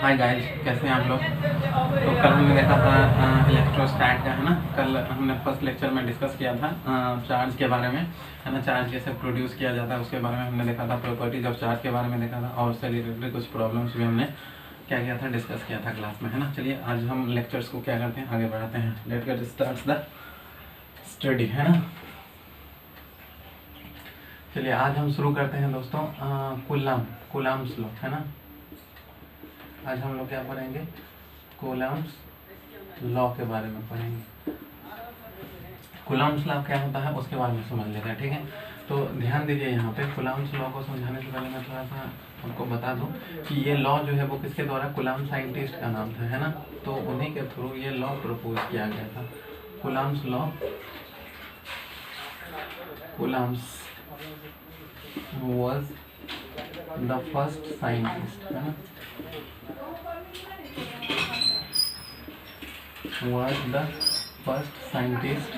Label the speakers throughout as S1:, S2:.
S1: Hi guys, कैसे हैं आप लोग। तो कल हमने देखा था इलेक्ट्रोस्टैट का, है ना। कल हमने फर्स्ट लेक्चर में डिस्कस किया था चार्ज के बारे में, है ना। चार्ज कैसे प्रोड्यूस किया जाता है उसके बारे में हमने देखा था, प्रॉपर्टीज ऑफ चार्ज के बारे में देखा था, और उससे रिलेटेड कुछ प्रॉब्लम्स भी हमने क्या किया था, डिस्कस किया था क्लास में, है ना। चलिए आज हम लेक्चर्स को क्या करते हैं, आगे बढ़ाते हैं। Let get start the study, है ना। चलिए आज हम शुरू करते हैं दोस्तों कूलम्ब्स लॉ, है ना। आज हम लोग क्या पढ़ेंगे, कूलम्ब्स लॉ के बारे में पढ़ेंगे। कूलम्ब्स लॉ क्या होता है उसके बारे में समझ लेते हैं, ठीक है। तो ध्यान दीजिए, यहाँ पे कूलम्ब्स लॉ को समझाने से पहले मैं थोड़ा सा आपको बता दूं कि ये लॉ जो है वो किसके द्वारा, कूलम्ब साइंटिस्ट का नाम था, है ना। तो उन्हीं के थ्रू ये लॉ प्रपोज किया गया था, Coulomb's law. Coulomb's was the first scientist, है ना, was the first scientist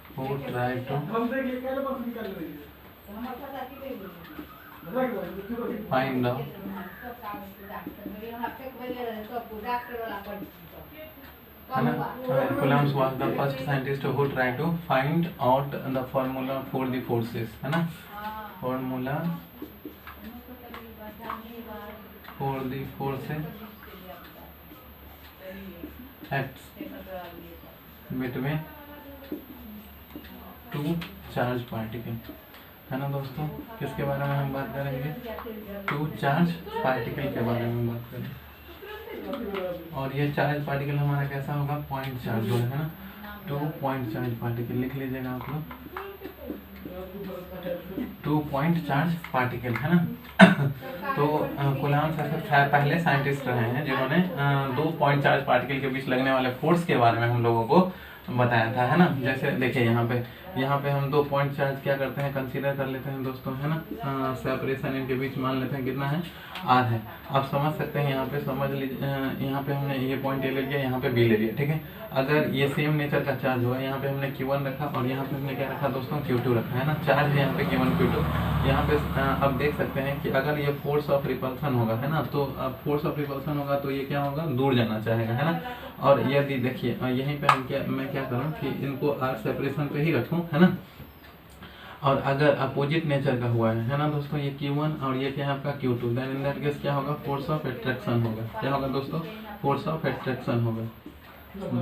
S1: who tried to find out Coulomb was the first scientist who tried to find out the formula for the forces, है ना। formula for the forces acts between two charged particles, है ना दोस्तों। किसके बारे में हम बात करेंगे, टू चार्ज पार्टिकल के बारे में बात करेंगे। और ये चार्ज पार्टिकल हमारा कैसा होगा, पॉइंट चार्ज होगा, है ना। 2 पॉइंट चार्ज पार्टिकल लिख लीजिएगा आप लोग, 2 पॉइंट चार्ज पार्टिकल, है ना। तो कूलम्ब ऐसे पहले साइंटिस्ट रहे हैं जिन्होंने 2 पॉइंट चार्ज पार्टिकल के बीच लगने वाले फोर्स के बारे में हम लोगों को बताया था, है ना। जैसे देखिए यहाँ पे हम 2 पॉइंट चार्ज क्या करते हैं, कंसीडर कर लेते हैं दोस्तों, है ना। सेपरेशन इनके बीच मान लेते हैं कितना है, R है। आप समझ सकते हैं, यहाँ पे समझ लीजिए, यहाँ पे हमने ये पॉइंट ए ले लिया, यहाँ पे B ले लिया, ठीक है। अगर ये सेम नेचर का चार्ज होगा, यहाँ पे हमने Q1 रखा और यहाँ पे हमने क्या रखा दोस्तों, Q2 रखा, है ना। चार्ज है यहाँ पे Q1 Q2। यहाँ पे आप देख सकते हैं कि अगर ये फोर्स ऑफ रिपल्सन होगा, है ना, तो अब फोर्स ऑफ रिपल्सन होगा तो ये क्या होगा, दूर जाना चाहेगा, है ना। और यदि देखिए यहीं पे मैं क्या करूँ कि इनको R सेपरेशन पे ही रखूँ, है ना। और अगर अपोजिट नेचर का हुआ है ना दोस्तों, ये Q1 और ये क्या है आपका Q2, then in that case क्या होगा, फोर्स ऑफ एट्रैक्शन होगा। क्या होगा दोस्तों, फोर्स ऑफ एट्रैक्शन होगा।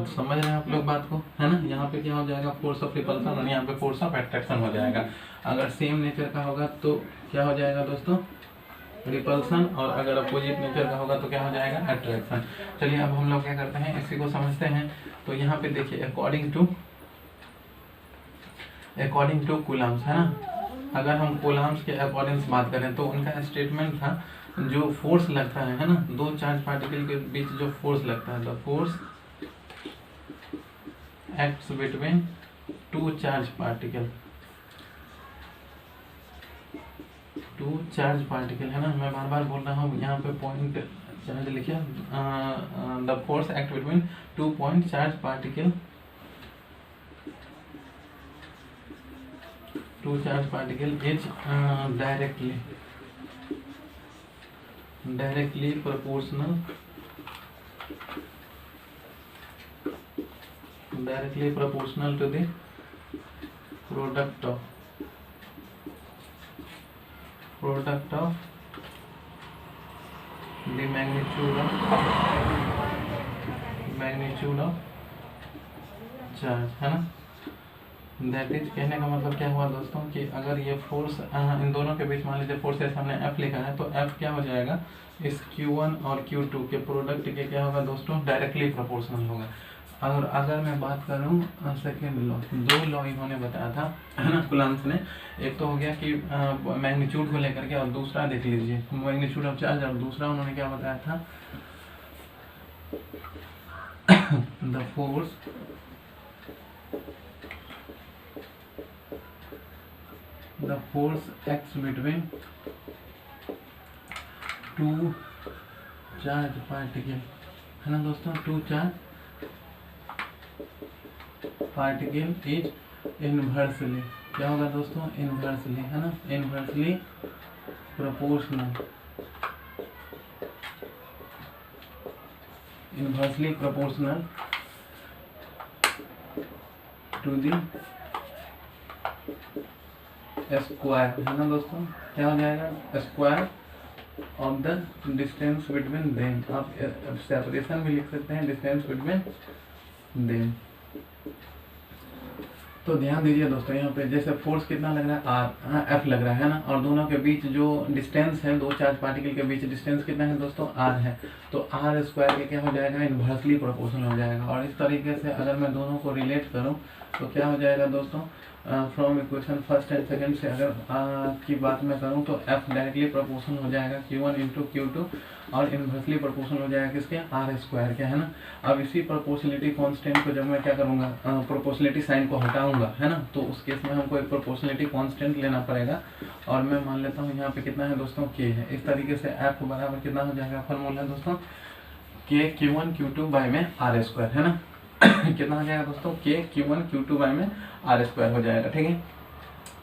S1: समझ रहे हैं आप लोग बात को, है ना। यहाँ पे क्या हो जाएगा, फोर्स ऑफ रिपल्सन, और यहाँ पे फोर्स ऑफ एट्रैक्शन हो जाएगा। अगर सेम नेचर का होगा तो क्या हो जाएगा दोस्तों, रिपल्सन, और अगर अपोजिट नेचर का होगा तो क्या हो जाएगा, अट्रैक्शन। चलिए अब हम लोग क्या करते हैं, इसी को समझते हैं। तो यहाँ पे देखिए अकॉर्डिंग टू कूलम्ब्स, है ना। अगर हम कूलम्ब्स के अकॉर्डिंग बात करें तो उनका स्टेटमेंट था, जो फोर्स लगता है ना, 2 चार्ज पार्टिकल के बीच जो फोर्स लगता है, the force acts between 2 charge particle, 2 charge particle, है ना। मैं बार बार बोल रहा हूँ, यहाँ पे पॉइंट चार्ज लिखिए, the force act between 2 point charge particle, 2 charge particle is directly proportional to the product of the magnitude of charge, है ना। दैट इज, कहने का मतलब क्या हुआ दोस्तों कि अगर ये फोर्स इन दोनों के बीच मान लीजिए फोर्स ऐसे हमने F लिखा है, तो F क्या हो जाएगा, इस Q1 और Q2 के प्रोडक्ट के क्या होगा दोस्तों, डायरेक्टली प्रोपोर्शनल होगा। और अगर मैं बात करूं सेकेंड लॉ, 2 लॉ इन्होंने बताया था, है ना, कूलम्ब्स ने। एक तो हो गया कि मैग्नीट्यूड को लेकर के, और दूसरा देख लीजिए मैग्नीट्यूड ऑफ चार्ज, और दूसरा उन्होंने क्या बताया था, the force the force acts between 2 charge particle, है ना दोस्तों, 2 चार्ज पार्टिकल इज इनवर्सली, क्या होगा दोस्तों, इनवर्सली, है ना, inversely proportional, inversely proportional to the square, है ना दोस्तों, क्या हो जाएगा, square of the distance between them. आप सेपरेशन भी लिख सकते हैं, डिस्टेंस बिटवीन देम। तो ध्यान दीजिए दोस्तों, यहाँ पे जैसे फोर्स कितना लग रहा है, आर, एफ लग रहा है ना, और दोनों के बीच जो डिस्टेंस है, दो चार्ज पार्टिकल के बीच डिस्टेंस कितना है दोस्तों, आर है। तो आर स्क्वायर के क्या हो जाएगा, इनवर्सली प्रोपोर्शनल हो जाएगा। और इस तरीके से अगर मैं दोनों को रिलेट करूँ तो क्या हो जाएगा दोस्तों, from equation first and second से अगर की बात मैं करूँ तो एफ डायरेक्टली प्रोपोर्शनल हो जाएगा Q1 इंटू Q2 और इनवर्सली प्रोपोर्शनल हो जाएगा किसके, आर स्क्वायर के, है ना। अब इसी प्रोपोर्शनलिटी कांस्टेंट को जब मैं क्या करूँगा, प्रोपोर्शनलिटी साइन को हटाऊंगा, है ना, तो उस केस में हमको एक प्रोपोर्शनलिटी कांस्टेंट लेना पड़ेगा। और मैं मान लेता हूँ यहाँ पे कितना है दोस्तों, K है। इस तरीके से एफ बराबर कितना हो जाएगा, फॉर्मूला दोस्तों K Q1 Q2 बाई में आर स्क्वायर, है ना। कितना हो जाएगा दोस्तों, K Q1 Q2 बाई में आर स्क्वायर हो जाएगा, ठीक है।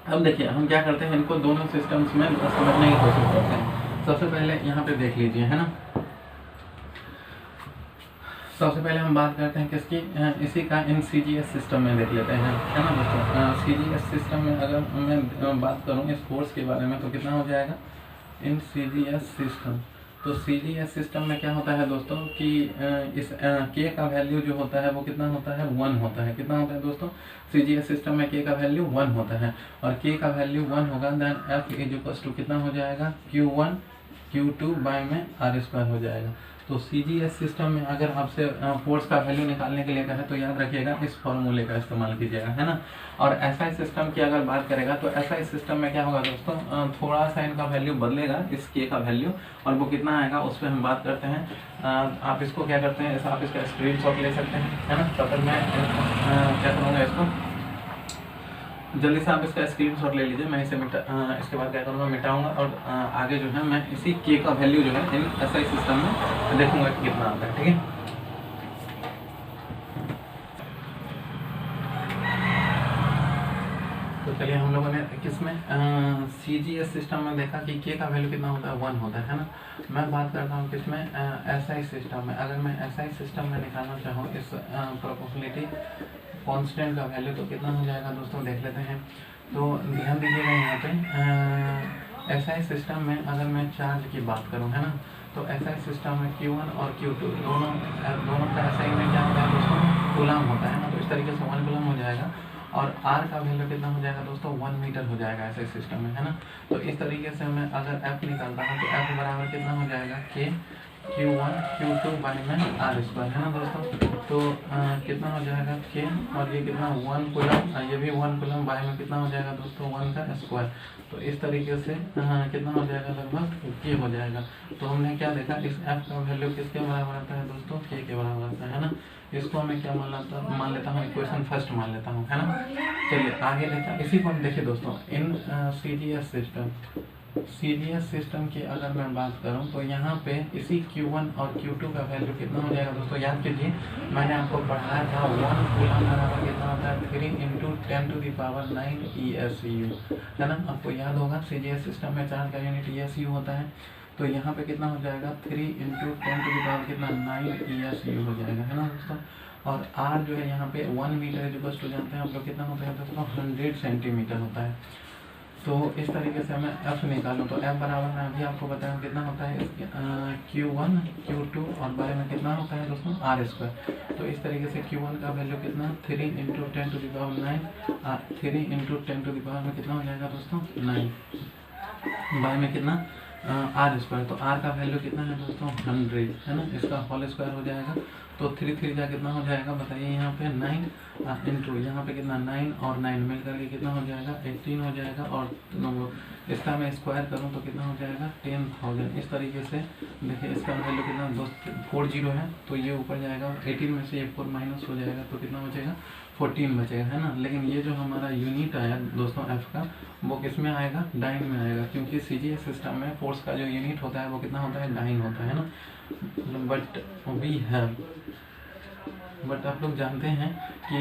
S1: अब देखिए हम क्या करते हैं, इनको दोनों सिस्टम्स में समझने की कोशिश करते हैं। सबसे पहले यहाँ पे देख लीजिए, है ना, सबसे पहले हम बात करते हैं किसकी, इसी का इन CGS सिस्टम में देख लेते हैं, है ना दोस्तों। CGS सिस्टम में अगर मैं बात करूँ इस फोर्स के बारे में तो कितना हो जाएगा, इन CGS सिस्टम। तो CGS सिस्टम में क्या होता है दोस्तों कि इस K का वैल्यू जो होता है वो कितना होता है, 1 होता है। कितना होता है दोस्तों, CGS सिस्टम में K का वैल्यू 1 होता है, और K का वैल्यू 1 होगा, then F is equals to कितना हो जाएगा, Q1 Q2 बाई में आर स्क्वायर हो जाएगा। तो CGS सिस्टम में अगर आपसे फोर्स का वैल्यू निकालने के लिए कहे तो याद रखिएगा इस फॉर्मूले का इस्तेमाल कीजिएगा, है ना। और SI सिस्टम की अगर बात करेगा तो SI सिस्टम में क्या होगा दोस्तों, थोड़ा सा इनका वैल्यू बदलेगा, इस K का वैल्यू, और वो कितना आएगा उस पर हम बात करते हैं। आप इसको क्या करते हैं, आप इसका स्क्रीनशॉट ले सकते हैं, है ना। तब तक मैं क्या करूँगा, इसको जल्दी से आप इसका स्क्रीनशॉट ले लीजिए। मैं इसे इसके बाद क्या करूँगा, मिटाऊंगा, और आगे जो है मैं इसी K का वैल्यू जो है इन SI सिस्टम में देखूंगा कि कितना आता है, ठीक है। तो चलिए हम लोगों ने किसमें CGS सिस्टम में देखा कि K का वैल्यू कितना होता है, 1 होता है ना। मैं बात करता हूँ किसमें, SI सिस्टम में। अगर मैं SI सिस्टम में निकालना चाहूँ इस प्रोपोर्शनलिटी कांस्टेंट का वैल्यू तो कितना हो जाएगा दोस्तों, देख लेते हैं। तो ध्यान दीजिएगा यहाँ पे SI सिस्टम में अगर मैं चार्ज की बात करूँ, है ना, तो SI सिस्टम में Q1 और Q2 दोनों का SI में क्या होता है दोस्तों, कूलम होता है ना। तो इस तरीके से 1 कूलम हो जाएगा, और R का वैल्यू कितना हो जाएगा दोस्तों, 1 मीटर हो जाएगा SI सिस्टम में, है ना। तो इस तरीके से मैं अगर F निकालता हूँ तो F बराबर कितना हो जाएगा, K Q1 Q2 बाई में आर स्क्वायर, है ना दोस्तों। तो कितना हो जाएगा K, और ये कितना 1 कूलम, ये भी 1 कूलम बाई में कितना हो जाएगा दोस्तों, 1 का स्क्वायर। तो इस तरीके से कितना हो जाएगा, लगभग K हो जाएगा। तो हमने क्या देखा, इस F का वैल्यू किसके बराबर आता है दोस्तों, K के बराबर आता है ना। इसको हमें क्या मान लेता हूँ, इक्वेशन फर्स्ट मान लेता हूँ, है ना। चलिए आगे देखा, इसी को हम देखिए दोस्तों, इन CGS सिस्टम की अगर मैं बात करूं तो यहाँ पे इसी Q1 और Q2 का वैल्यू कितना हो जाएगा दोस्तों, याद कीजिए मैंने आपको पढ़ाया था 1 कूलम बराबर कितना होता है, 3 × 10⁹ ESU, है ना। आपको याद होगा CGS सिस्टम में चार्ज का यूनिट ESU होता है। तो यहाँ पे कितना हो जाएगा, 3 × 10⁹ कितना 9 ESU हो जाएगा, है ना दोस्तों। और R जो है यहाँ पे 1 मीटर इक्वल्स टू जानते हैं हम लोग कितना होता है दोस्तों, 100 सेंटीमीटर होता है। तो इस तरीके से मैं F निकालूँ तो F बराबर मैं अभी आपको बताऊँ कितना होता है, Q1 Q2 और बारे में कितना होता है दोस्तों, आर स्क्वायर। तो इस तरीके से Q1 का वैल्यू कितना, 3 × 10⁹ 3 × 10⁻⁹ में कितना हो जाएगा दोस्तों, 9 बाय में कितना, आर स्क्वायर। तो आर का वैल्यू कितना है दोस्तों, 100, है ना। इसका होल स्क्वायर हो जाएगा, तो 3 3 जा कितना हो जाएगा बताइए, यहाँ पे 9 इंटू यहाँ पे कितना 9 और 9 मिल करके कितना हो जाएगा, 18 हो जाएगा। और इसका मैं स्क्वायर करूँ तो कितना हो जाएगा, 10,000। इस तरीके से देखिए इसका वैल्यू कितना, 40 है, तो ये ऊपर जाएगा, 18 में से ये 4 माइनस हो जाएगा, तो कितना बचेगा, 14 बचेगा, है ना। लेकिन ये जो हमारा यूनिट आया दोस्तों F का, वो किस में आएगा, डाइन में आएगा, क्योंकि CGS सिस्टम में फोर्स का जो यूनिट होता है वो कितना होता है, डाइन होता है ना। बट वी हैव बट आप लोग जानते हैं कि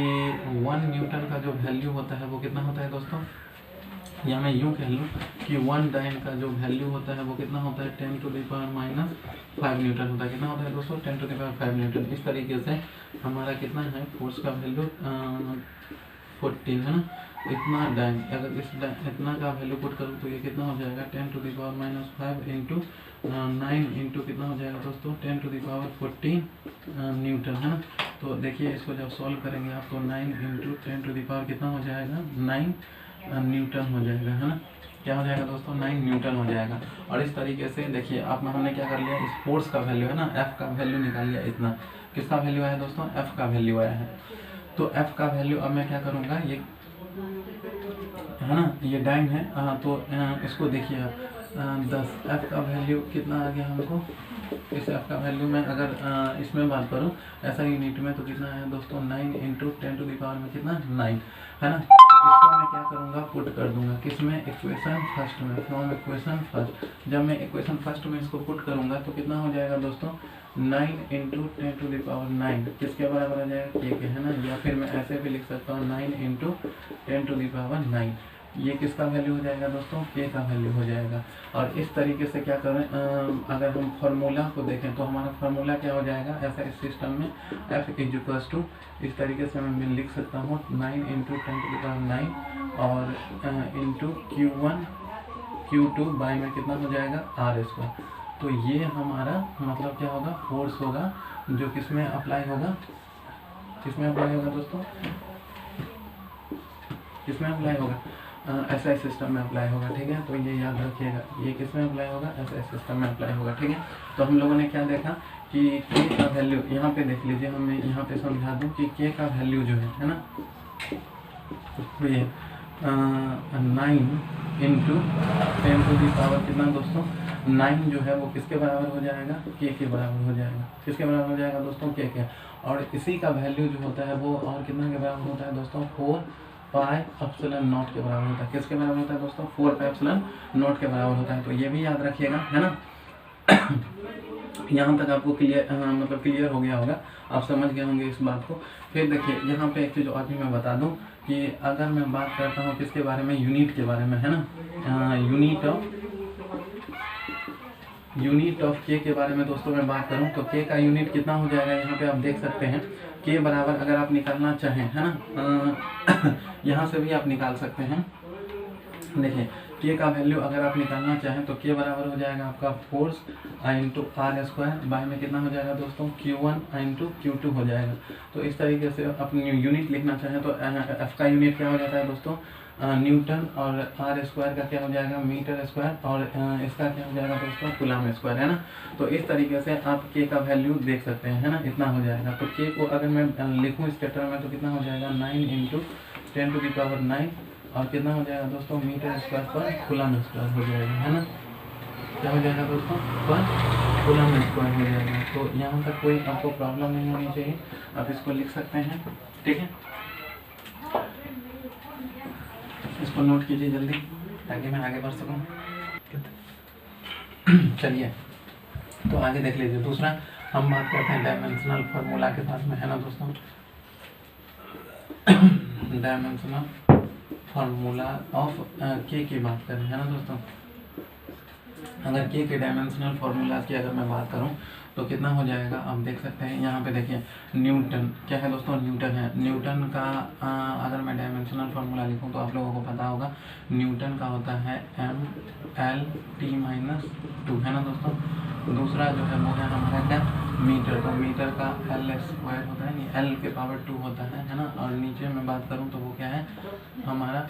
S1: 1 न्यूटन का जो वैल्यू होता है वो कितना होता है दोस्तों, या मैं यूँ कह लूँ कि 1 डाइन का जो वैल्यू होता है वो कितना होता है 10⁻⁵ न्यूटन होता है। कितना होता है दोस्तों 10⁵ न्यूटन। इस तरीके से हमारा कितना है फोर्स का वैल्यू 14 है ना। इतना डाइन, अगर इतना का वैल्यू पुट करूँ तो ये कितना हो जाएगा 10⁻⁵ इंटू 9 इंटू कितना हो जाएगा दोस्तों 10⁻14 न्यूटन है ना। तो देखिए इसको जब सॉल्व करेंगे आप तो 9 इंटू 10 कितना हो जाएगा 9 न्यूटन हो जाएगा है ना। क्या हो जाएगा दोस्तों 9 न्यूटन हो जाएगा। और इस तरीके से देखिए आप हमने क्या कर लिया, इस फोर्स का वैल्यू है ना, एफ का वैल्यू निकाल लिया। इतना किसका वैल्यू आया दोस्तों, एफ का वैल्यू आया है। तो एफ का वैल्यू अब मैं क्या करूँगा, ये है ना, ये डाइन है तो इसको देखिए 10, एफ का वैल्यू कितना आ गया हमको। इस एफ का वैल्यू में अगर इसमें बात करूँ ऐसा यूनिट में तो कितना है दोस्तों 9 इंटू 10 में कितना 9 है ना। इसको मैं क्या करूँगा पुट कर दूंगा किसमें, इक्वेशन फर्स्ट में, फ्रॉम इक्वेशन फर्स्ट। जब मैं इक्वेशन फर्स्ट में इसको पुट करूँगा तो कितना हो जाएगा दोस्तों 9 इंटू 10⁹ किसके बराबर आ जाएगा के है ना। या फिर मैं ऐसे भी लिख सकता हूँ 9 इंटू 10⁹ ये किसका वैल्यू हो जाएगा दोस्तों, के का वैल्यू हो जाएगा। और इस तरीके से क्या करें, अगर हम फार्मूला को देखें तो हमारा फार्मूला क्या हो जाएगा ऐसा इस सिस्टम में, F = इस तरीके से मैं लिख सकता हूँ 9 इंटू 10⁹ और इंटू Q1 Q2 बाई में कितना हो जाएगा R²। तो ये हमारा मतलब क्या होगा, फोर्स होगा जो किसमें अप्लाई होगा, किसमें अप्लाई होगा दोस्तों, किसमें अप्लाई होगा, SI सिस्टम में अप्लाई होगा। ठीक है, तो ये याद रखिएगा, ये किसमें अप्लाई होगा, SI सिस्टम में अप्लाई होगा। ठीक है, तो हम लोगों ने क्या देखा कि के का वैल्यू यहाँ पे देख लीजिए, हमें यहाँ पे समझा दूँ कि के का वैल्यू जो है ना, ये 9 इंटू 10⁻, कितना दोस्तों 9 जो है वो किसके बराबर हो जाएगा, के बराबर हो जाएगा। किसके बराबर हो जाएगा दोस्तों, के। और इसी का वैल्यू जो होता है वो और कितना के बराबर होता है दोस्तों 4πε0 के बराबर होता है। किसके बराबर होता है दोस्तों 4πε0 के बराबर होता है। तो ये भी याद रखिएगा है ना। यहाँ तक आपको मतलब क्लियर हो गया होगा, आप समझ गए होंगे इस बात को। फिर देखिए यहाँ पे एक चीज़ और भी मैं बता दूँ कि अगर मैं बात करता हूँ किसके बारे में, यूनिट के बारे में है ना, यूनिट ऑफ के बारे में दोस्तों मैं बात करूं तो के का यूनिट कितना हो जाएगा, यहाँ पे आप देख सकते हैं के बराबर, अगर आप निकालना चाहें है ना यहाँ से भी आप निकाल सकते हैं। देखिए के का वैल्यू अगर आप निकालना चाहें तो के बराबर हो जाएगा आपका फोर्स इंटू R² बाय में कितना हो जाएगा दोस्तों Q1 इंटू Q2 हो जाएगा। तो इस तरीके से अपनी यूनिट लिखना चाहें तो एफ का यूनिट क्या हो जाता है दोस्तों न्यूटन, और R² का क्या हो जाएगा मीटर स्क्वायर, और इसका क्या हो जाएगा दोस्तों कूलम स्क्वायर है ना। तो इस तरीके से आप के का वैल्यू देख सकते हैं है ना, इतना हो जाएगा। तो के को अगर मैं लिखूँ इस चैप्टर में तो कितना हो जाएगा 9 इंटू 10⁹ और कितना हो जाएगा दोस्तों मीटर स्क्वायर पर कूलम स्क्वायर हो जाएगा है ना। क्या हो जाएगा दोस्तों पर कूलम स्क्वायर हो जाएगा। तो यहाँ तक कोई आपको प्रॉब्लम नहीं होनी चाहिए, आप इसको लिख सकते हैं। ठीक है, इसको नोट कीजिए जल्दी ताकि मैं आगे बढ़ सकूं। चलिए तो आगे देख लीजिए। दूसरा हम बात करते हैं डायमेंशनल फार्मूला के बारे में है ना दोस्तों। डायमेंशनल फार्मूला ऑफ के की बात करें है ना दोस्तों। अगर के डायमेंशनल फार्मूला की अगर मैं बात करूं तो कितना हो जाएगा, आप देख सकते हैं यहाँ पे देखिए न्यूटन क्या है दोस्तों, न्यूटन है। न्यूटन का अगर मैं डायमेंशनल फार्मूला लिखूँ तो आप लोगों को पता होगा न्यूटन का होता है mL/T-2 है ना दोस्तों। दूसरा जो है वो है हमारा क्या मीटर, तो मीटर का L² होता है, L के पावर 2 होता है ना। और नीचे में बात करूँ तो वो क्या है हमारा,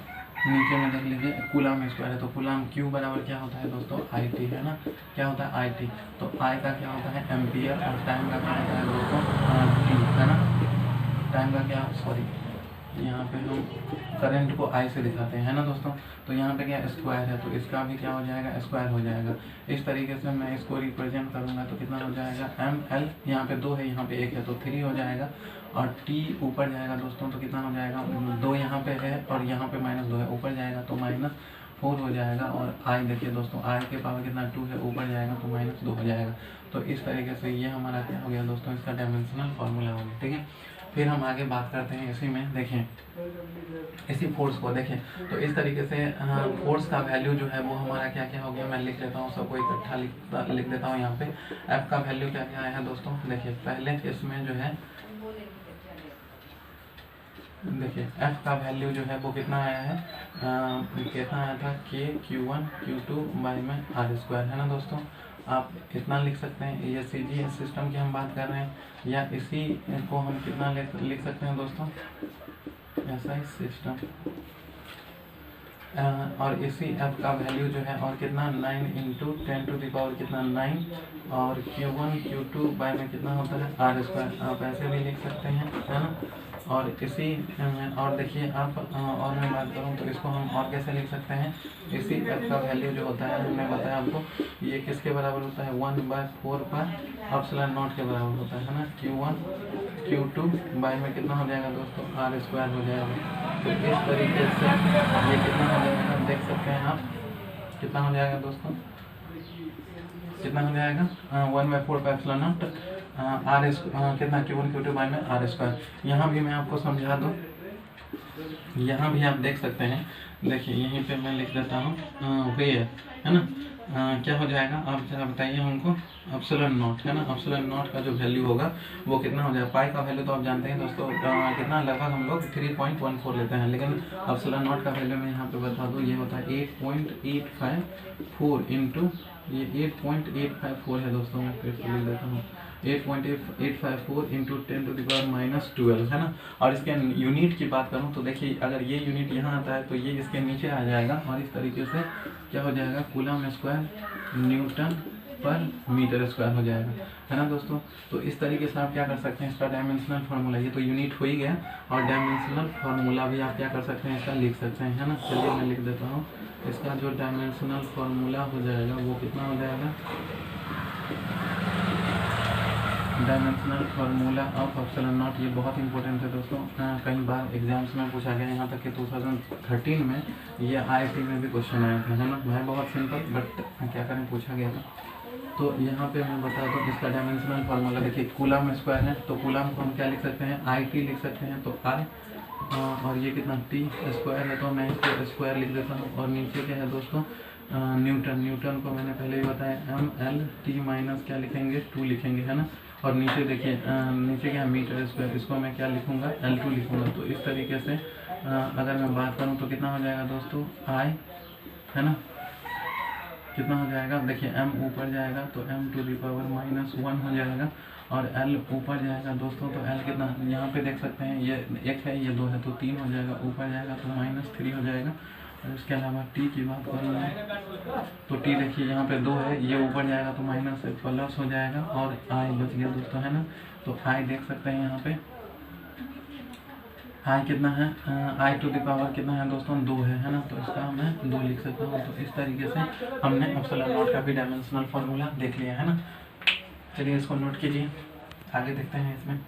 S1: नीचे में देख लीजिए कूलम स्क्वायर है। तो कूलम Q बराबर क्या होता है दोस्तों IT है ना। क्या होता है IT, तो I का क्या होता है एम्पियर, और टाइम का क्या होता है दोस्तों T है ना। टाइम का क्या, सॉरी यहाँ पे हम करंट को I से दिखाते हैं है ना दोस्तों। तो यहाँ पे क्या स्क्वायर है तो इसका भी क्या हो जाएगा स्क्वायर हो जाएगा। इस तरीके से मैं इसको रिप्रेजेंट करूँगा तो कितना हो जाएगा ML, यहाँ पे 2 है यहाँ पे 1 है तो 3 हो जाएगा, और T ऊपर जाएगा दोस्तों तो कितना हो जाएगा 2 यहाँ पे है और यहाँ पे -2 है, ऊपर जाएगा तो -4 हो जाएगा। और I देखिए दोस्तों I के पावर कितना 2 है, ऊपर जाएगा तो -2 हो जाएगा। तो इस तरीके से ये हमारा क्या हो गया दोस्तों, इसका डायमेंशनल फार्मूला हो गया। ठीक है, फिर हम आगे बात करते हैं इसी में। देखें इसी फोर्स को देखें तो इस तरीके से फोर्स का वैल्यू जो है वो हमारा क्या क्या हो गया, मैं लिख लेता हूँ सबको इकट्ठा लिख देता हूँ यहाँ पे। एफ का वैल्यू क्या क्या आया है दोस्तों, देखिए पहले इसमें जो है देखिए एफ का वैल्यू जो है वो कितना आया है, कितना आया था के Q1 Q2 बाई में आर स्क्वायर है ना दोस्तों। आप इतना लिख सकते हैं, ये सीधी सिस्टम की हम बात कर रहे हैं, या इसी को हम कितना लिख सकते हैं दोस्तों, ऐसा ही सिस्टम। और इसी एफ का वैल्यू जो है और कितना 9 इंटू 10 टू द पावर कितना 9 और Q1 Q2 बाय में कितना होता है आर स्क्वायर, आप ऐसे भी लिख सकते हैं है ना। और इसी और देखिए आप और मैं बात करूँ तो इसको हम और कैसे लिख सकते हैं, इसी एफ का वैल्यू जो होता है हमने बताया आपको ये किसके बराबर होता है 1/4 पर एप्सिलॉन नॉट के बराबर होता है ना। Q1 Q2 बाय में कितना हो जाएगा दोस्तों आर स्क्वायर हो जाएगा। तो इस तरीके से ये कितना हो जाएगा देख सकते हैं आप, कितना हो जाएगा दोस्तों, कितना हो जाएगा 1/4 पर एप्सिलॉन नॉट आर कितना Q1 Q2 बाय में आर स्क्वायर। यहाँ भी मैं आपको समझा दूँ, यहाँ भी आप देख सकते हैं, देखिए यहीं पे मैं लिख देता हूँ वेयर है ना। क्या हो जाएगा आप जरा बताइए हमको, एप्सिलॉन नॉट है ना, एप्सिलॉन नॉट का जो वैल्यू होगा वो कितना हो जाएगा, पाई का वैल्यू तो आप जानते हैं दोस्तों कितना लगभग हम लोग 3.14 लेते हैं, लेकिन एप्सिलॉन नॉट का वैल्यू मैं यहाँ पे बता दूँ ये होता है 8.854 इंटू ये 8.854 है दोस्तों, मैं फिर से लिख देता हूँ 8.854 इंटू 10 टू द पावर -12 है ना। और इसके यूनिट की बात करूँ तो देखिए अगर ये यूनिट यहाँ आता है तो ये इसके नीचे आ जाएगा और इस तरीके से क्या हो जाएगा कूलम स्क्वायर न्यूटन पर मीटर स्क्वायर हो जाएगा है ना दोस्तों। तो इस तरीके से आप क्या कर सकते हैं, इसका डायमेंशनल फार्मूला, ये तो यूनिट हो ही गया और डायमेंशनल फार्मूला भी आप क्या कर सकते हैं इसका लिख सकते हैं है ना। चलिए मैं लिख देता हूँ, इसका जो डायमेंशनल फार्मूला हो जाएगा वो कितना हो जाएगा, dimensional formula of epsilon not. ये बहुत इंपॉर्टेंट है दोस्तों, कई बार एग्जाम्स में पूछा गया, यहाँ तक कि 2013 में ये IIT में भी क्वेश्चन आया था है ना। मैं बहुत सिंपल बट क्या करें पूछा गया था। तो यहाँ पे मैं बता दूँ इसका डायमेंशनल फार्मूला देखिए कूलम स्क्वायर है तो कूलम को हम क्या लिख सकते हैं IT लिख सकते हैं तो I और ये कितना T स्क्वायर है तो मैं इसको स्क्वायर लिख देता हूँ। और नीचे क्या है दोस्तों न्यूटन को मैंने पहले ही बताया ML/T माइनस क्या लिखेंगे 2 लिखेंगे है ना। और नीचे देखिए नीचे क्या है मीटर स्क्वायर, इसको मैं क्या लिखूंगा L2 लिखूंगा। तो इस तरीके से अगर मैं बात करूं तो कितना हो जाएगा दोस्तों I है ना, कितना हो जाएगा देखिए m ऊपर जाएगा तो m टू द पावर -1 हो जाएगा और l ऊपर जाएगा दोस्तों तो l कितना यहाँ पे देख सकते हैं ये 1 है ये 2 है तो 3 हो जाएगा, ऊपर जाएगा तो -3 हो जाएगा। और इसके अलावा t की बात करूँ मैं तो t देखिए यहाँ पे 2 है ये ऊपर जाएगा तो प्लस हो जाएगा और i बच गया दोस्तों है ना। तो i देख सकते हैं यहाँ पे i कितना है i टू द पावर कितना है दोस्तों 2 है ना। तो इसका मैं 2 लिख सकता हूँ। तो इस तरीके से हमने एप्सिलॉन नॉट का भी डायमेंशनल फार्मूला देख लिया है ना। चलिए इसको नोट कीजिए, आगे देखते हैं इसमें।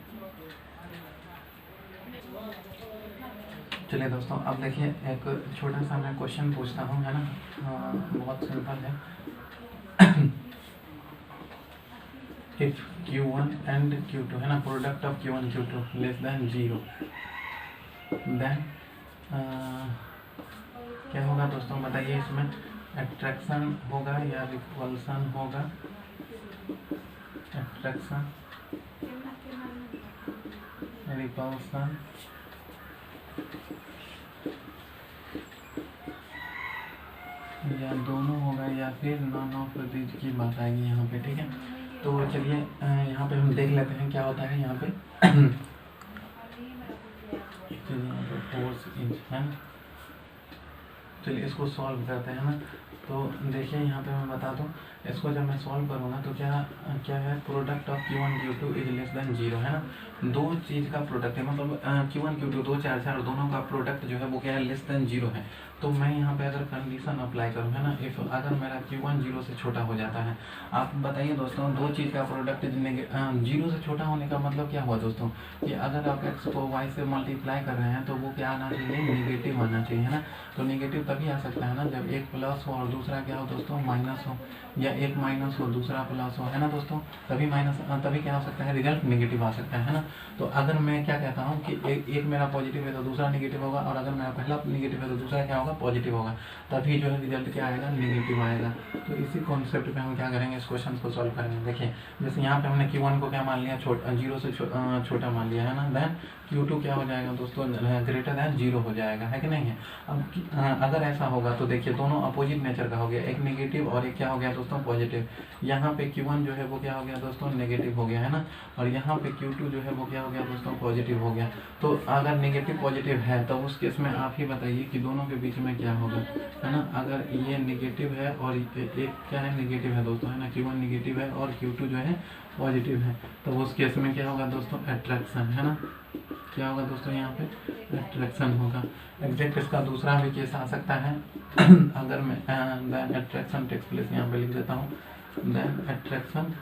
S1: चलिए दोस्तों अब देखिए एक छोटा सा मैं क्वेश्चन पूछता हूँ है ना, बहुत सिंपल है। इफ Q1 एंड Q2 है ना, product of Q1 Q2 less than 0 then क्या होगा दोस्तों बताइए, इसमें अट्रैक्शन होगा या रिपल्सन होगा, अट्रैक्शन रिपल्सन या दोनों होगा या फिर नॉन ऑफ दीज की बात आएगी यहाँ पे, ठीक है। तो चलिए यहाँ पे हम देख लेते हैं क्या होता है यहाँ पे। फोर्स इंच है ना, चलिए इसको सॉल्व करते हैं ना। तो देखिए यहाँ पे मैं बता दूँ इसको जब मैं सॉल्व करूँगा तो क्या है product of Q1 Q2 is less than 0 है ना। दो चीज़ का प्रोडक्ट है मतलब Q1 Q2 2 4 4 दोनों का प्रोडक्ट जो है वो क्या है लेस देन 0 है। तो मैं यहाँ पे अगर कंडीशन अप्लाई करूँ, है ना, इफ अगर मेरा Q1 0 से छोटा हो जाता है। आप बताइए दोस्तों, दो चीज़ का प्रोडक्ट 0 से छोटा होने का मतलब क्या हुआ दोस्तों, कि अगर आप x को y से मल्टीप्लाई कर रहे हैं तो वो क्या आना चाहिए, नेगेटिव आना चाहिए, है ना। तो नेगेटिव तभी आ सकता है ना जब एक प्लस हो और दूसरा क्या हो दोस्तों, माइनस हो, या एक माइनस हो दूसरा प्लस हो, है ना दोस्तों। तभी क्या हो सकता है, रिजल्ट नेगेटिव आ सकता है ना। तो अगर मैं क्या कहता हूँ कि एक मेरा पॉजिटिव है तो दूसरा नेगेटिव होगा, और अगर मेरा पहला नेगेटिव है तो दूसरा क्या होगा, पॉजिटिव होगा, तभी जो है रिजल्ट क्या आएगा, नेगेटिव आएगा। तो इसी कॉन्सेप्ट पे हम क्या करेंगे, इस क्वेश्चन को सॉल्व करेंगे। देखिए जैसे यहाँ पे हमने Q1 को क्या मान लिया, 0 से छोटा मान लिया, है ना। देन Q2 क्या हो जाएगा दोस्तों, ग्रेटर दैन 0 हो जाएगा, है कि नहीं है। अब अगर ऐसा होगा तो देखिए दोनों अपोजिट नेचर का हो गया, एक नेगेटिव और एक क्या हो गया दोस्तों, पॉजिटिव। यहाँ पे Q1 जो है वो क्या हो गया दोस्तों, नेगेटिव हो गया, है ना, और यहाँ पे Q2 जो है वो क्या हो गया दोस्तों, पॉजिटिव हो गया। तो अगर नेगेटिव पॉजिटिव है तो उस केस में आप ही बताइए कि दोनों के बीच में क्या होगा, है ना। अगर ये नेगेटिव है और एक क्या है, नेगेटिव है दोस्तों, है ना, Q1 नेगेटिव है और Q2 जो है पॉजिटिव है, तो उस केस में क्या होगा दोस्तों, अट्रैक्शन, है ना। क्या होगा दोस्तों, यहाँ पे अट्रैक्शन होगा। एग्जैक्ट इसका दूसरा भी केस आ सकता है अगर मैं देन अट्रैक्शन टेक्स प्लेस यहाँ पे लिख देता हूँ, देन अट्रैक्शन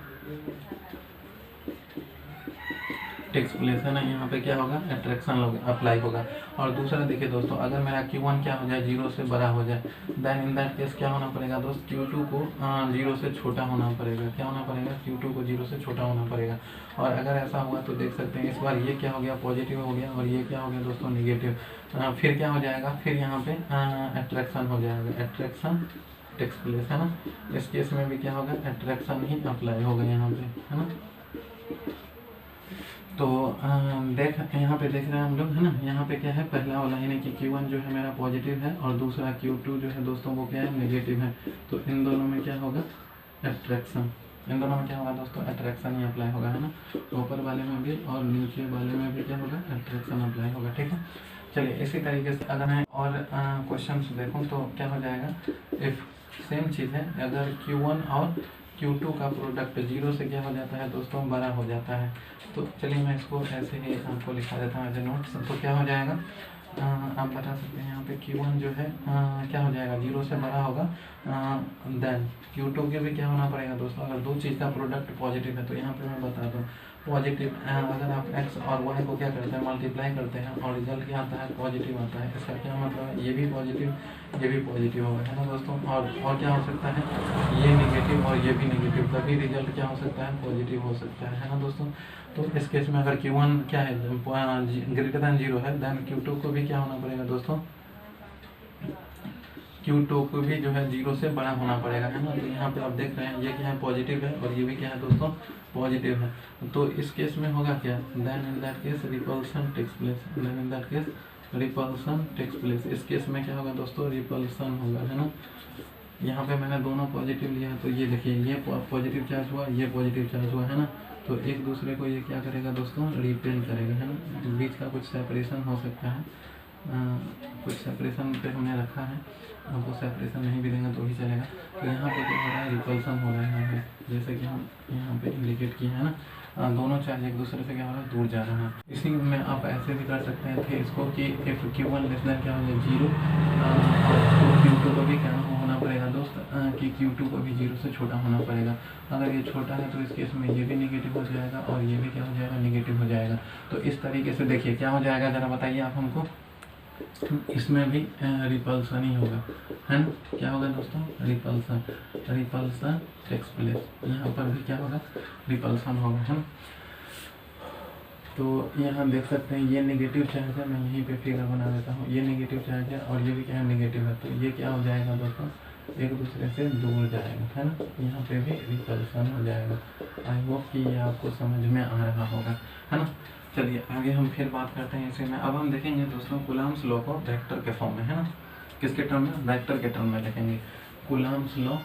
S1: टेक्स प्लेस, है ना। यहाँ पे क्या होगा, अट्रैक्शन अप्लाई होगा। और दूसरा देखिए दोस्तों, अगर मेरा Q1 क्या हो जाए, 0 से बड़ा हो जाए, देन इन दैट केस क्या होना पड़ेगा दोस्त, Q2 को 0 से छोटा होना पड़ेगा। क्या होना पड़ेगा, Q2 को 0 से छोटा होना पड़ेगा। और अगर ऐसा हुआ तो देख सकते हैं इस बार ये क्या हो गया, पॉजिटिव हो गया, और ये क्या हो गया दोस्तों, निगेटिव। फिर क्या हो जाएगा, फिर यहाँ पे अट्रैक्शन हो जाएगा, अट्रैक्शन टेक्स प्लेस, है ना। इस केस में भी क्या होगा, अट्रैक्शन ही अप्लाई होगा यहाँ पे, है ना। तो यहाँ पे देख रहे हैं हम लोग, है ना। यहाँ पे क्या है, पहला वाला यानी कि Q1 जो है मेरा पॉजिटिव है और दूसरा Q2 जो है दोस्तों वो क्या है, नेगेटिव है। तो इन दोनों में क्या होगा, अट्रैक्शन। इन दोनों में क्या होगा दोस्तों, अट्रैक्शन ही अप्लाई होगा, है ना। ऊपर वाले में भी और नीचे वाले में भी क्या होगा, अट्रैक्शन अप्लाई होगा, ठीक है। चलिए इसी तरीके से अगर मैं और क्वेश्चन देखूँ तो क्या हो जाएगा, इफ सेम चीज़ है, अगर Q1 और Q2 का प्रोडक्ट 0 से क्या हो जाता है दोस्तों, बड़ा हो जाता है। तो चलिए मैं इसको ऐसे ही आपको लिखा देता हूँ एज ए नोट्स। तो क्या हो जाएगा, आप बता सकते हैं यहाँ पे Q1 जो है क्या हो जाएगा, 0 से बड़ा होगा। देन Q2 के भी क्या होना पड़ेगा दोस्तों, अगर दो चीज़ का प्रोडक्ट पॉजिटिव है तो यहाँ पे मैं बता दूँ पॉजिटिव, अगर आप x और y को क्या करते हैं, मल्टीप्लाई करते हैं और रिजल्ट क्या आता है, पॉजिटिव आता है। इसका क्या मतलब है, ये भी पॉजिटिव ये भी पॉजिटिव होगा, है ना दोस्तों। और क्या हो सकता है, ये नेगेटिव और ये भी नेगेटिव, तभी रिजल्ट क्या हो सकता है, पॉजिटिव हो सकता है ना दोस्तों। तो इस केस में अगर Q1 क्या है, ग्रेटर दैन 0 है, देन Q2 को भी क्या होना पड़ेगा दोस्तों, Q2 को भी जो है 0 से बड़ा होना पड़ेगा, है ना। तो यहाँ पे आप देख रहे हैं ये क्या है, पॉजिटिव है और ये भी क्या है दोस्तों, पॉजिटिव है। तो इस केस में होगा क्या, then in that case repulsion takes place, then in that case repulsion takes place. इस केस में क्या होगा दोस्तों, रिपल्सन होगा, है ना। यहाँ पे मैंने दोनों पॉजिटिव लिया, तो ये देखिए ये पॉजिटिव चार्ज हुआ, ये पॉजिटिव चार्ज हुआ, है ना। तो एक दूसरे को ये क्या करेगा दोस्तों, रिपेल करेगा, है ना। बीच का कुछ सेपरेशन हो सकता है, कुछ सेपरेशन पे हमने रखा है, आपको सेपरेशन नहीं भी देंगे तो भी चलेगा। तो यहाँ पे क्या हो रहा है, रिपल्सन हो रहा है यहाँ पे, जैसे कि हम यहाँ पे इंडिकेट किए हैं ना। दोनों चार्ज एक दूसरे से क्या हो रहा है, दूर जा रहा है। इसी में आप ऐसे भी कर सकते हैं थे इसको कि इफ Q1 लेस देन क्या हो जाए 0, और Q2 को भी क्या होना पड़ेगा दोस्त, कि Q2 को भी 0 से छोटा होना पड़ेगा। अगर ये छोटा है तो इस केस में ये भी नेगेटिव हो जाएगा और ये भी क्या हो जाएगा, नेगेटिव हो जाएगा। तो इस तरीके से देखिए क्या हो जाएगा, ज़रा बताइए आप हमको। इसमें भी रिपल्सन ही होगा, है ना। क्या होगा दोस्तों, रिपल्सन, रिपल्सन टेक्स प्लेस। यहाँ पर भी क्या होगा, रिपल्सन होगा, है ना। तो यहाँ देख सकते हैं ये नेगेटिव चार्ज है, मैं यहीं पे फिगर बना देता हूँ, ये नेगेटिव चार्ज है और ये भी क्या है, नेगेटिव है। तो ये क्या हो जाएगा दोस्तों, एक दूसरे से दूर जाएगा, है ना। यहाँ पे भी रिपल्सन हो जाएगा। आई होप कि ये आपको समझ में आ रहा होगा, है ना। चलिए आगे हम फिर बात करते हैं इसी में। अब हम देखेंगे दोस्तों कूलम्ब्स लॉ को वेक्टर के फॉर्म में, है ना। किसके टर्म में, वेक्टर के टर्म में देखेंगे। Coulomb's law,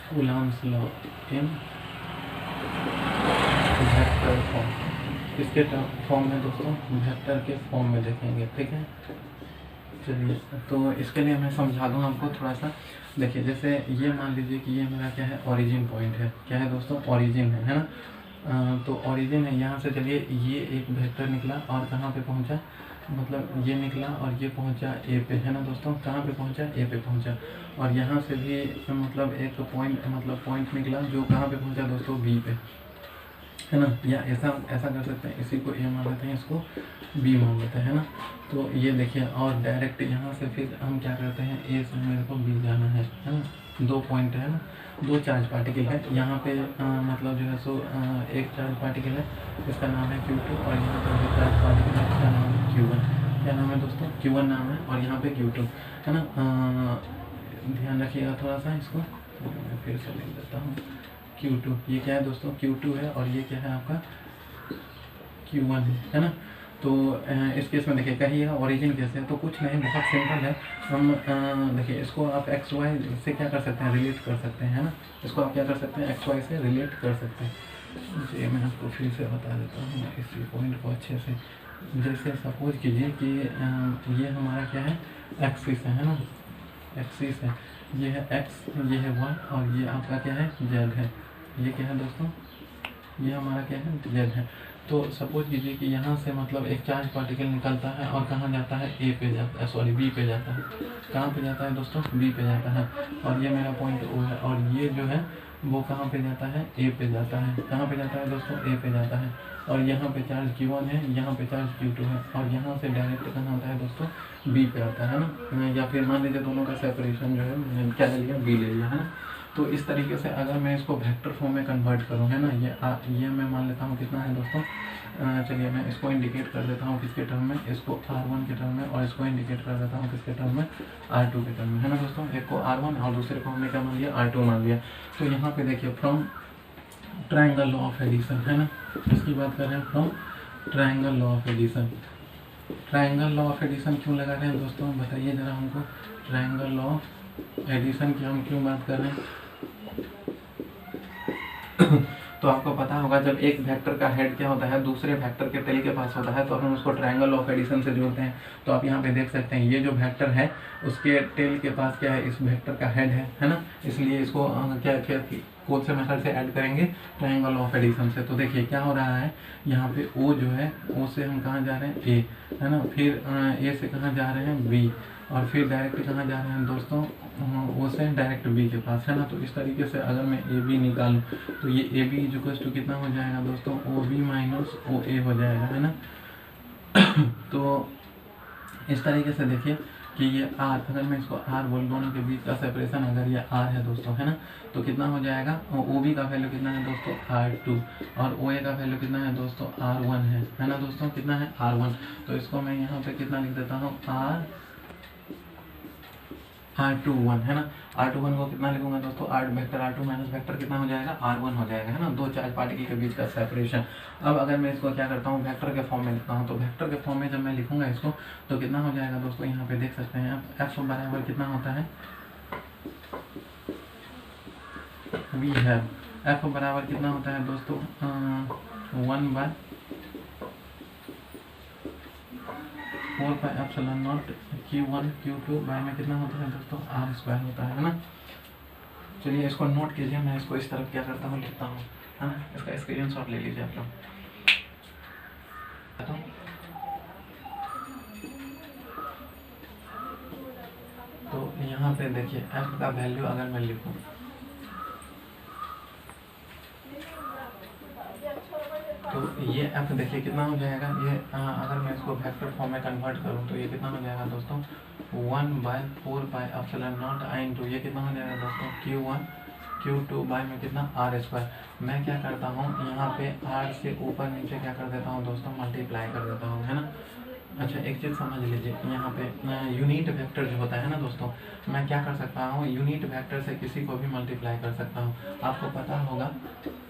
S1: Coulomb's law in vector form. किसके फॉर्म में दोस्तों, वेक्टर के फॉर्म में देखेंगे, ठीक है। चलिए तो इसके लिए मैं समझा दूँ आपको थोड़ा सा। देखिए जैसे ये मान लीजिए कि ये मेरा क्या है, ओरिजिन पॉइंट है, क्या है दोस्तों, ओरिजिन है ना। तो ओरिजिन है यहाँ से, चलिए ये एक वेक्टर निकला और कहाँ पे पहुँचा, मतलब ये निकला और ये पहुँचा ए पे, है ना दोस्तों, कहाँ पे पहुँचा, ए पे पहुँचा। और यहाँ से भी मतलब एक पॉइंट निकला जो कहाँ पे पहुँचा दोस्तों, बी पे, है ना। या ऐसा कर सकते हैं, इसी को ए मान लेते हैं, इसको बी मान लेते हैं ना। तो ये देखिए, और डायरेक्ट यहाँ से फिर हम क्या करते हैं, ए से मेरे को बी जाना है ना। 2 पॉइंट है ना, 2 चार्ज पार्टिकल है यहाँ पे, मतलब जो है सो एक चार्ज पार्टिकल है, इसका नाम है Q2, और यहाँ पर जो चार्ज पार्टिकल है इसका नाम है Q1। क्या नाम है दोस्तों, Q1 नाम है, और यहाँ पे Q2 है ना। ध्यान रखिएगा थोड़ा सा इसको, मैं फिर से लिख देता हूँ। Q2 ये क्या है दोस्तों, Q2 है, और ये क्या है आपका Q1 है ना। तो इस केस में देखिए, कहिएगा ओरिजिन कैसे है, तो कुछ नहीं, बहुत सिंपल है। हम देखिए, इसको आप एक्स वाई से क्या कर सकते हैं, रिलेट कर सकते हैं, है ना। इसको आप क्या कर सकते हैं, एक्स वाई से रिलेट कर सकते हैं। जी मैं आपको फिर से बता देता हूँ इसी पॉइंट को अच्छे से। जैसे सपोज कीजिए कि ये हमारा क्या है, एक्सिस है ना, एक्सिस है, ये है एक्स, ये है वाई, और ये आपका क्या है, जेड है। ये क्या है दोस्तों, ये हमारा क्या है, जेड है। तो सपोज कीजिए कि यहाँ से मतलब एक चार्ज पार्टिकल निकलता है और कहाँ जाता है, ए पे जाता है, सॉरी बी पे जाता है। कहाँ पे जाता है दोस्तों, बी पे जाता है, और ये मेरा पॉइंट ओ है, और ये जो है वो कहाँ पे जाता है, ए पे जाता है। कहाँ पे जाता है दोस्तों, ए पे जाता है, और यहाँ पे चार्ज Q1 है, यहाँ पे चार्ज Q2 है, और यहाँ से डायरेक्ट कहाँ आता है दोस्तों, बी पे आता है ना। या फिर मान लीजिए दोनों का सेपरेशन जो है मैंने क्या ले लिया, बी ले लिया, है ना। तो इस तरीके से अगर मैं इसको वेक्टर फॉर्म में कन्वर्ट करूँ, है ना, ये मैं मान लेता हूँ कितना है दोस्तों, चलिए मैं इसको इंडिकेट कर देता हूँ किसके टर्म में, इसको R1 के टर्म में, और इसको इंडिकेट कर देता हूँ किसके टर्म में, R2 के टर्म में, है ना दोस्तों। एक को R1 और दूसरे को हमने क्या मान लिया, R2 मान लिया। तो यहाँ पे देखिए, from triangle law of addition, है ना, इसकी बात कर रहे हैं, from triangle law of addition. Triangle law of addition क्यों लगा रहे हैं दोस्तों, बताइए ज़रा हमको। ट्रायंगल लॉ ऑफ एडिशन की हम क्यों बात कर रहे हैं तो आपको पता होगा, जब एक वेक्टर का हेड क्या होता है, दूसरे वेक्टर के टेल के पास होता है, तो हम उसको ट्रायंगल ऑफ एडिशन से जोड़ते हैं। तो आप यहाँ पे देख सकते हैं, ये जो वेक्टर है उसके टेल के पास क्या है, इस वेक्टर का हेड है ना। इसलिए इसको क्या कौन से मेथड से ऐड करेंगे, ट्रायंगल ऑफ एडिशन से। तो देखिए क्या हो रहा है, यहाँ पे ओ जो है, ओ से हम कहाँ जा रहे हैं, ए, है ना। फिर ए से कहाँ जा रहे हैं, बी, और फिर डायरेक्ट कहाँ जा रहे हैं दोस्तों, ओ से डायरेक्ट बी के पास, है ना। तो इस तरीके से अगर मैं ए बी निकालूँ, तो ये ए बी इक्वल्स टू कितना हो जाएगा दोस्तों, ओ बी माइनस ओ ए हो जाएगा, है ना। तो इस तरीके से देखिए कि ये आर, अगर मैं इसको आर बोल, दोनों के बीच का सेपरेशन अगर ये आर है दोस्तों, है ना, तो कितना हो जाएगा, ओ बी का वैल्यू कितना है दोस्तों, R2, और ओ ए का वैल्यू कितना है दोस्तों, R1 है ना दोस्तों, कितना है, R1। तो इसको मैं यहाँ पे कितना लिख देता हूँ, R21, है ना। R21 को कितना लिखूंगा दोस्तों, वेक्टर R2 माइनस वेक्टर कितना हो जाएगा, R1 हो जाएगा, है ना। 2 चार्ज पार्टिकल के बीच का सेपरेशन। अब अगर मैं इसको क्या करता हूँ, वेक्टर के फॉर्म में लिखता हूँ, तो वेक्टर के फॉर्म में जब मैं लिखूंगा इसको, तो कितना हो जाएगा दोस्तों, यहाँ पे देख सकते हैं आप, F बराबर कितना होता है, वी है, F बराबर कितना होता है दोस्तों, 1/4πε0 Q1 Q2 बाय में कितना होता है दोस्तों, R² होता है ना। चलिए इसको नोट कीजिए, मैं इसको इस तरफ क्या करता हूँ, लिखता हूँ, है ना। इसका स्क्रीनशॉट ले लीजिए आप लोग। तो यहाँ पे देखिए F का वैल्यू अगर मैं लिखूँ, तो ये F देखिए कितना हो जाएगा, ये अगर मैं इसको वेक्टर फॉर्म में कन्वर्ट करूँ, तो ये कितना हो जाएगा दोस्तों, 1/4πε0 I, ये कितना हो जाएगा दोस्तों, Q1 Q2 बाय में कितना, R²। मैं क्या करता हूँ, यहाँ पे R से ऊपर नीचे क्या कर देता हूँ दोस्तों, मल्टीप्लाई कर देता हूँ, है ना। अच्छा एक चीज़ समझ लीजिए, यहाँ पे यूनिट वेक्टर जो होता है ना दोस्तों, मैं क्या कर सकता हूँ, यूनिट वेक्टर से किसी को भी मल्टीप्लाई कर सकता हूँ। आपको पता होगा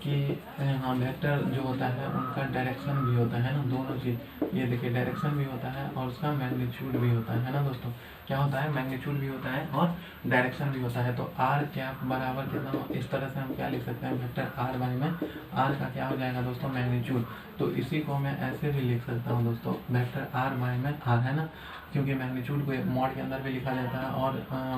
S1: कि हाँ, वेक्टर जो होता है उनका डायरेक्शन भी होता है ना, दोनों चीज़, ये देखिए डायरेक्शन भी होता है और उसका मैग्नीट्यूड भी होता है ना दोस्तों। क्या होता है, मैग्नीट्यूड भी होता है और डायरेक्शन भी होता है। तो आर कैप बराबर कितना हो, इस तरह से हम क्या लिख सकते हैं, वेक्टर आर बाई में आर का क्या हो जाएगा दोस्तों, मैग्नीट्यूड। तो इसी को मैं ऐसे भी लिख सकता हूँ दोस्तों, वेक्टर आर बाई में आर, है ना। क्योंकि मैग्नीट्यूड को एक मॉड के अंदर भी लिखा जाता है और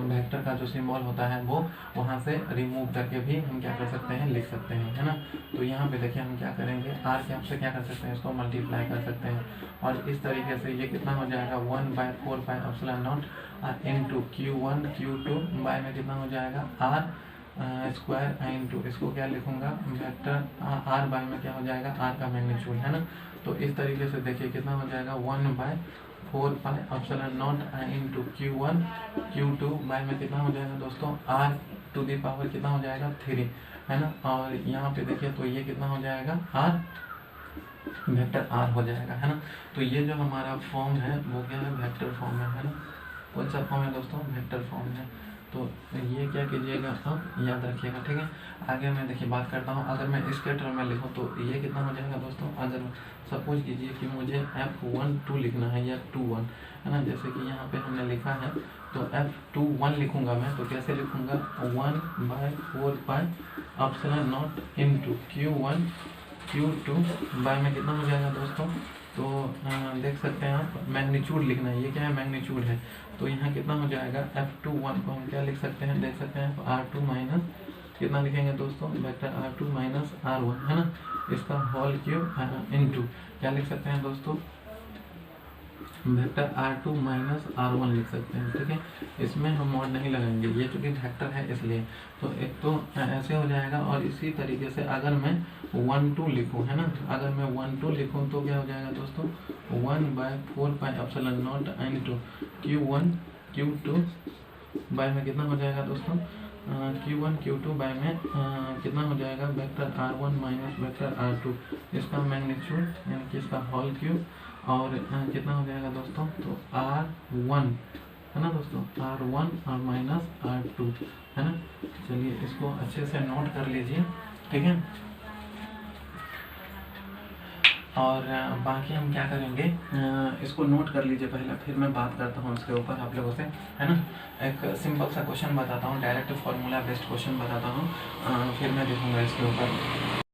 S1: वेक्टर का जो सिंबल होता है वो वहाँ से रिमूव करके भी हम क्या कर सकते हैं, लिख सकते हैं, है ना। तो यहाँ पे देखिए हम क्या करेंगे, आर के आपसे क्या कर सकते हैं, इसको मल्टीप्लाई कर सकते हैं और इस तरीके से ये कितना हो जाएगा 1/4 pi epsilon naught into Q1 Q2 by में कितना हो जाएगा आर स्क्वायर इंटू, इसको क्या लिखूंगा वेक्टर आर बाय में क्या हो जाएगा आर का मैग्नीट्यूड, है ना। तो इस तरीके से देखिए कितना हो जाएगा 1/4 pi epsilon naught into Q1 Q2 by में कितना हो जाएगा दोस्तों आर टू दी पावर कितना हो जाएगा 3, है ना। और यहाँ पे देखिए तो ये कितना हो जाएगा आर वेक्टर आर हो जाएगा, है ना। तो ये जो हमारा फॉर्म है वो क्या है, वेक्टर फॉर्म है ना। कौन सा फॉर्म है दोस्तों, वेक्टर फॉर्म है। तो ये क्या कीजिएगा आप याद रखिएगा, ठीक है। आगे मैं देखिए बात करता हूँ, अगर मैं इसके टर्म में लिखूँ तो ये कितना हो जाएगा दोस्तों, अगर सपोज कीजिए कि मुझे F12 लिखना है या 21, है ना, जैसे कि यहाँ पे हमने लिखा है तो F21 लिखूंगा मैं, तो कैसे लिखूंगा 1/4 pi epsilon naught into Q1 Q2 by में कितना हो जाएगा दोस्तों। तो देख सकते हैं आप मैग्नीट्यूड लिखना है, ये क्या है मैग्नीट्यूड है। तो यहाँ कितना हो जाएगा F21 को हम क्या लिख सकते हैं, देख सकते हैं R2 माइनस कितना लिखेंगे दोस्तों वेक्टर R2 माइनस R1, है ना, इसका होल क्यूब इंटू क्या लिख सकते हैं दोस्तों वेक्टर R2 माइनस R1 लिख सकते हैं, ठीक है। इसमें हम मॉड नहीं लगाएंगे, ये चूंकि वेक्टर है इसलिए। तो एक तो ऐसे हो जाएगा और इसी तरीके से अगर मैं 1/2 लिखूँ, है ना, अगर मैं 1/2 लिखूँ तो क्या हो जाएगा दोस्तों 1/4 pi epsilon naught into Q1 Q2 by में कितना हो जाएगा दोस्तों Q1 Q2 बाय में कितना हो जाएगा vector R1 minus vector R2, इसका मैग्नीट्यूड यानी कि इसका होल क्यूब और कितना हो जाएगा दोस्तों तो R1, है ना दोस्तों R1 और माइनस R2, है ना। चलिए इसको अच्छे से नोट कर लीजिए, ठीक है। और बाकी हम क्या करेंगे, इसको नोट कर लीजिए पहले, फिर मैं बात करता हूँ इसके ऊपर आप लोगों से, है ना। एक सिंपल सा क्वेश्चन बताता हूँ, डायरेक्ट फार्मूला बेस्ड क्वेश्चन बताता हूँ, फिर मैं देखूँगा इसके ऊपर।